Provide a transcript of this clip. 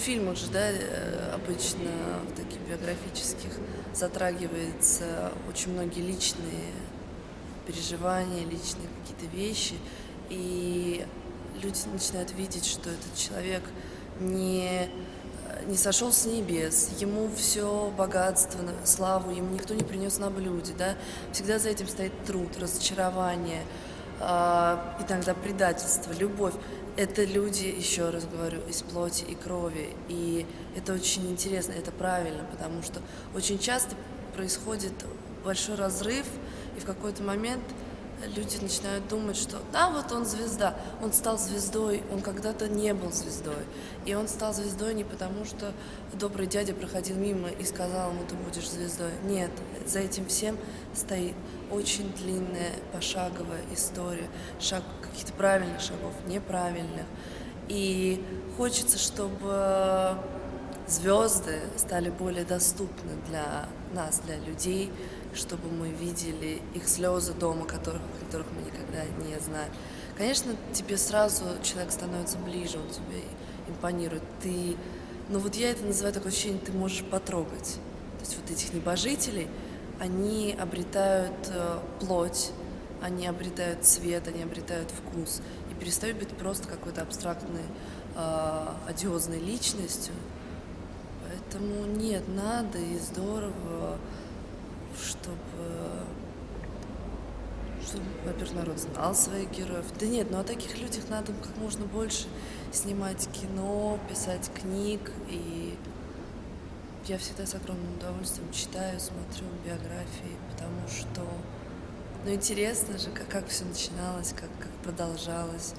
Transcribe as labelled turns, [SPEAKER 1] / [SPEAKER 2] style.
[SPEAKER 1] В фильмах же, да, обычно в таких биографических затрагивается очень многие личные переживания, личные какие-то вещи, и люди начинают видеть, что этот человек не сошел с небес, ему все богатство, славу, ему никто не принес на блюде, да, всегда за этим стоит труд, разочарование, иногда предательство, любовь. Это люди, еще раз говорю, из плоти и крови, и это очень интересно, это правильно, потому что очень часто происходит большой разрыв, и в какой-то момент люди начинают думать, что да, вот он звезда, он стал звездой, он когда-то не был звездой. И он стал звездой не потому, что добрый дядя проходил мимо и сказал ему, ты будешь звездой. Нет, за этим всем стоит очень длинная пошаговая история, шаг каких-то правильных шагов, неправильных. И хочется, чтобы звезды стали более доступны для нас, для людей, чтобы мы видели их слезы дома, которых мы никогда не знали. Конечно, тебе сразу человек становится ближе, он тебе импонирует. Ну вот я это называю такое ощущение, ты можешь потрогать. То есть вот этих небожителей, они обретают плоть, они обретают цвет, они обретают вкус и перестают быть просто какой-то абстрактной, одиозной личностью. Поэтому нет, надо и здорово, чтобы, во-первых, народ знал своих героев. Да нет, ну о таких людях надо как можно больше снимать кино, писать книг. И я всегда с огромным удовольствием читаю, смотрю биографии, потому что, ну, интересно же, как все начиналось, как продолжалось.